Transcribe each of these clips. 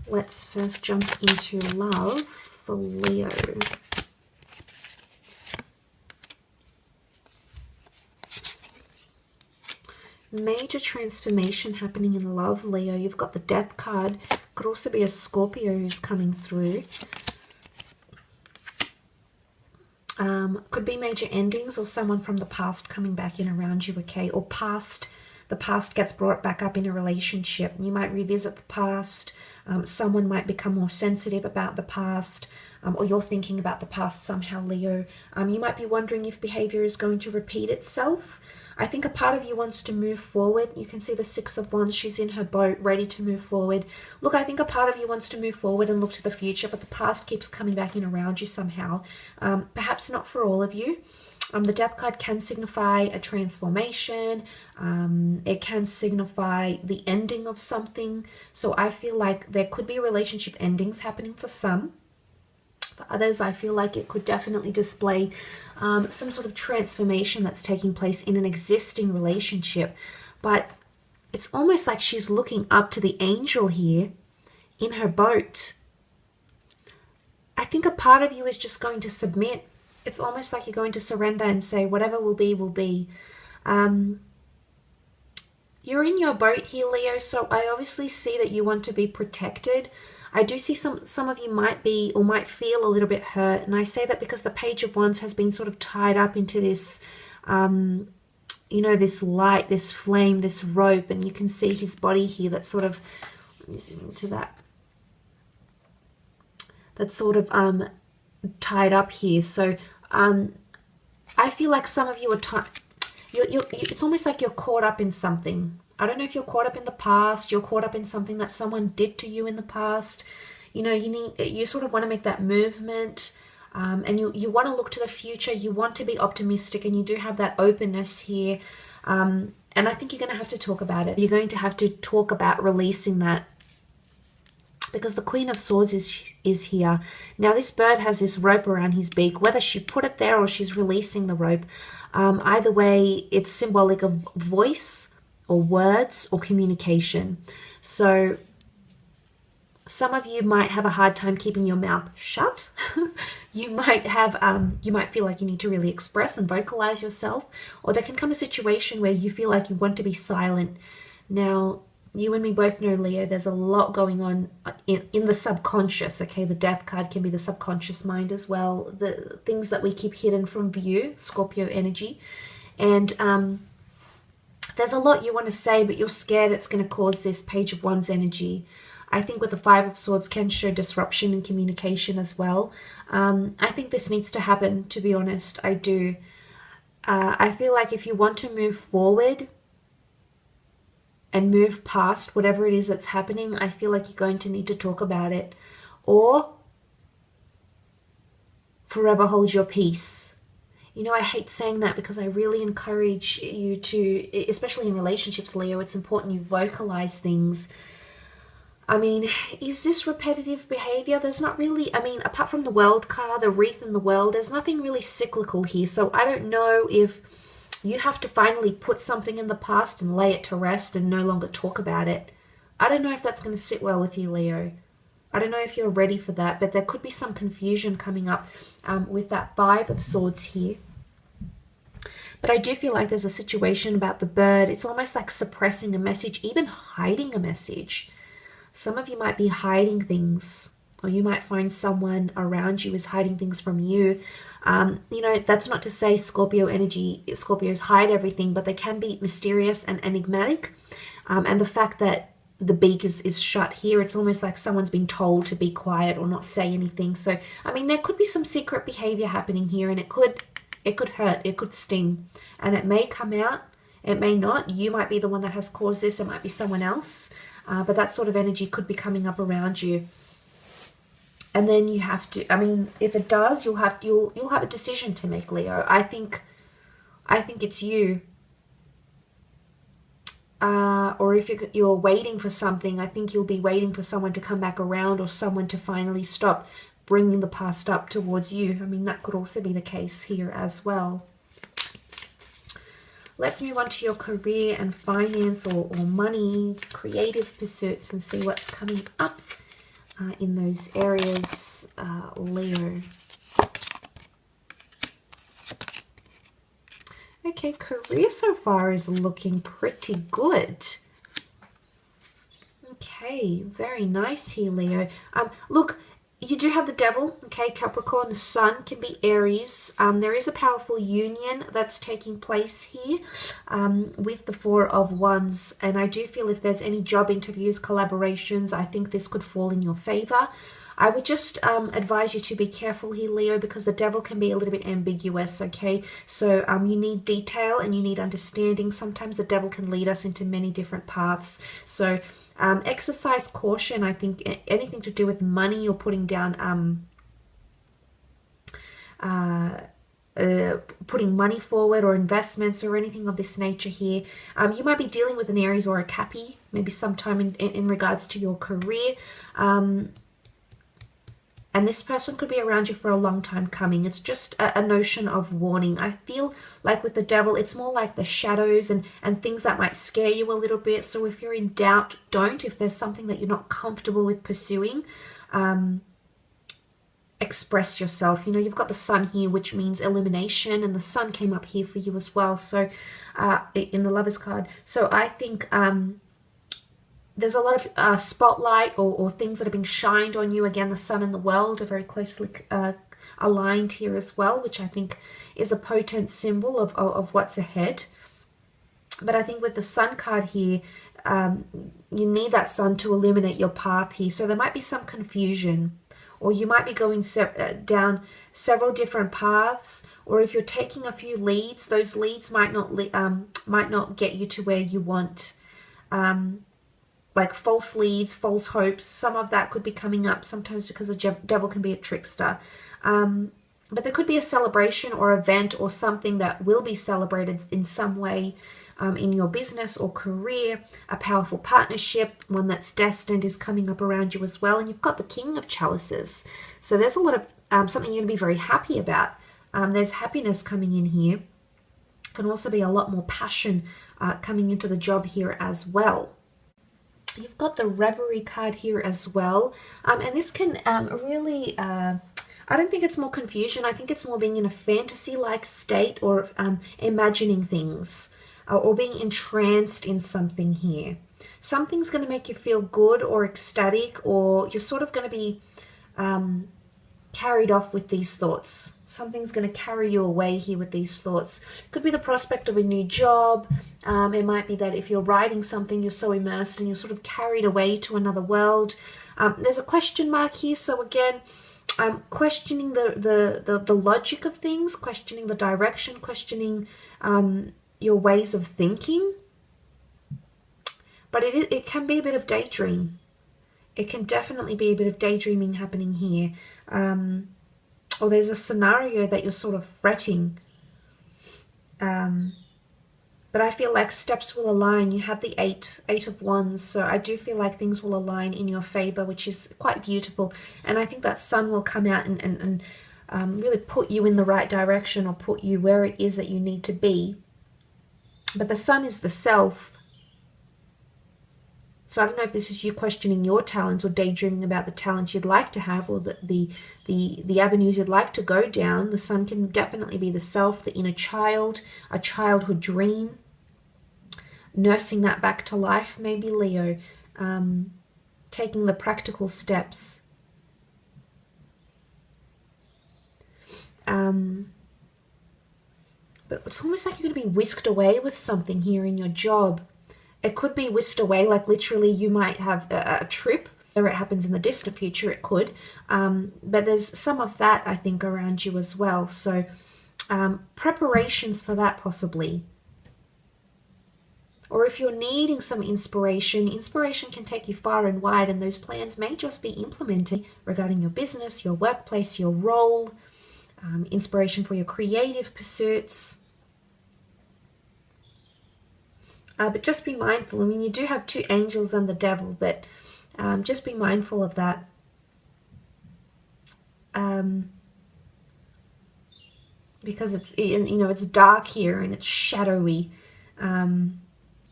Let's first jump into love for Leo. Major transformation happening in love, Leo. You've got the Death card. Could also be a Scorpio who's coming through. Could be major endings or someone from the past coming back in around you, okay? Or the past gets brought back up in a relationship. You might revisit the past. Someone might become more sensitive about the past, or you're thinking about the past somehow, Leo. You might be wondering if behavior is going to repeat itself. I think a part of you wants to move forward. You can see the Six of Wands. She's in her boat, ready to move forward. Look, I think a part of you wants to move forward and look to the future, but the past keeps coming back in around you somehow. Perhaps not for all of you. The Death card can signify a transformation. It can signify the ending of something. So I feel like there could be relationship endings happening for some. For others, I feel like it could definitely display some sort of transformation that's taking place in an existing relationship. But it's almost like she's looking up to the angel here in her boat. I think a part of you is just going to submit. It's almost like you're going to surrender and say, whatever will be, will be. You're in your boat here, Leo, so I obviously see that you want to be protected. I do see some of you might be or might feel a little bit hurt. And I say that because the Page of Wands has been sort of tied up into this, you know, this light, this flame, this rope. And you can see his body here that's sort of, let me zoom into that. That's sort of tied up here. So I feel like some of you are it's almost like you're caught up in something. I don't know if you're caught up in the past, you're caught up in something that someone did to you in the past. You know, you sort of want to make that movement, and you want to look to the future, you want to be optimistic, and you do have that openness here. And I think you're going to have to talk about it. You're going to have to talk about releasing that, because the Queen of Swords is here. Now this bird has this rope around his beak. Whether she put it there or she's releasing the rope, either way, it's symbolic of voice or words or communication. So some of you might have a hard time keeping your mouth shut. You might feel like you need to really express and vocalize yourself, or there can come a situation where you feel like you want to be silent. Now, you and me both know, Leo, there's a lot going on in the subconscious, okay? The Death card can be the subconscious mind as well. The things that we keep hidden from view, Scorpio energy. And there's a lot you want to say, but you're scared it's going to cause this Page of Wands energy. I think with the Five of Swords can show disruption in communication as well. I think this needs to happen, to be honest. I do. I feel like if you want to move forward and move past whatever it is that's happening, I feel like you're going to need to talk about it. Or forever hold your peace. You know, I hate saying that because I really encourage you to, especially in relationships, Leo, it's important you vocalize things. I mean, is this repetitive behavior? There's not really, I mean, apart from the World card, the wreath in the world, there's nothing really cyclical here. So I don't know if you have to finally put something in the past and lay it to rest and no longer talk about it. I don't know if that's going to sit well with you, Leo. I don't know if you're ready for that, but there could be some confusion coming up with that Five of Swords here. But I do feel like there's a situation about the bird. It's almost like suppressing a message, even hiding a message. Some of you might be hiding things, or you might find someone around you is hiding things from you. You know, that's not to say Scorpio energy, Scorpios hide everything, but they can be mysterious and enigmatic. And the fact that the beak is shut here, it's almost like someone's been told to be quiet or not say anything. So, I mean, there could be some secret behavior happening here, and it could hurt, it could sting, and it may come out, it may not. You might be the one that has caused this, it might be someone else, but that sort of energy could be coming up around you. And then you have to, I mean, if it does, you'll have a decision to make, Leo. I think it's you. Or if you're waiting for something, I think you'll be waiting for someone to come back around, or someone to finally stop bringing the past up towards you. I mean, that could also be the case here as well. Let's move on to your career and finance or money, creative pursuits, and see what's coming up in those areas, Leo. Okay, career so far is looking pretty good. Okay, very nice here, Leo. Look, you do have the devil, okay, Capricorn. The sun can be Aries. There is a powerful union that's taking place here with the Four of Wands. And I do feel if there's any job interviews, collaborations, I think this could fall in your favor. I would just advise you to be careful here, Leo, because the devil can be a little bit ambiguous, okay? So you need detail and you need understanding. Sometimes the devil can lead us into many different paths. So exercise caution. I think anything to do with money or putting down putting money forward or investments or anything of this nature here. You might be dealing with an Aries or a Cappy, maybe sometime in regards to your career. And this person could be around you for a long time coming. It's just a notion of warning. I feel like with the devil, it's more like the shadows and things that might scare you a little bit. So if you're in doubt, don't. If there's something that you're not comfortable with pursuing, express yourself. You know, you've got the sun here, which means illumination, and the sun came up here for you as well. So in the Lovers card. So I think there's a lot of spotlight or things that are being shined on you. Again, the sun and the world are very closely aligned here as well, which I think is a potent symbol of what's ahead. But I think with the sun card here, you need that sun to illuminate your path here. So there might be some confusion, or you might be going down several different paths, or if you're taking a few leads, those leads might not get you to where you want. Like false leads, false hopes, some of that could be coming up sometimes because the devil can be a trickster. But there could be a celebration or event or something that will be celebrated in some way in your business or career. A powerful partnership, one that's destined, is coming up around you as well. And you've got the King of Chalices. So there's a lot of something you're going to be very happy about. There's happiness coming in here. Can also be a lot more passion coming into the job here as well. You've got the Reverie card here as well. And this can really, I don't think it's more confusion. I think it's more being in a fantasy-like state or imagining things or being entranced in something here. Something's going to make you feel good or ecstatic, or you're sort of going to be carried off with these thoughts. Something's going to carry you away here with these thoughts. Could be the prospect of a new job. It might be that if you're writing something, you're so immersed and you're sort of carried away to another world. There's a question mark here. So again, questioning the logic of things, questioning the direction, questioning your ways of thinking. But it can be a bit of daydream. It can definitely be a bit of daydreaming happening here. Or there's a scenario that you're sort of fretting. But I feel like steps will align. You have the eight of wands. So I do feel like things will align in your favor, which is quite beautiful. And I think that sun will come out and really put you in the right direction, or put you where it is that you need to be. But the sun is the self. So I don't know if this is you questioning your talents or daydreaming about the talents you'd like to have, or the avenues you'd like to go down. The sun can definitely be the self, the inner child, a childhood dream. Nursing that back to life, maybe, Leo. Taking the practical steps. But it's almost like you're going to be whisked away with something here in your job. It could be whisked away, like literally you might have a trip, or it happens in the distant future, it could. But there's some of that, I think, around you as well. So preparations for that possibly. Or if you're needing some inspiration can take you far and wide, and those plans may just be implemented regarding your business, your workplace, your role, inspiration for your creative pursuits. But just be mindful. I mean, you do have two angels and the devil, but just be mindful of that. Because it's, you know, it's dark here and it's shadowy.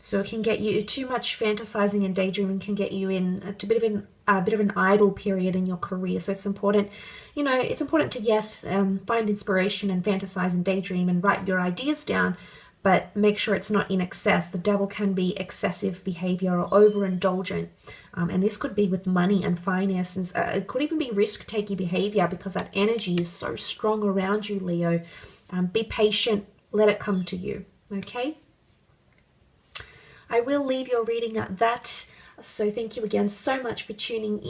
So it can get you, too much fantasizing and daydreaming can get you in a bit of an idle period in your career. So it's important, it's important to, yes, find inspiration and fantasize and daydream and write your ideas down, but make sure it's not in excess. The devil can be excessive behavior or overindulgent. And this could be with money and finances. It could even be risk-taking behavior because that energy is so strong around you, Leo. Be patient. Let it come to you. Okay? I will leave your reading at that. So thank you again so much for tuning in.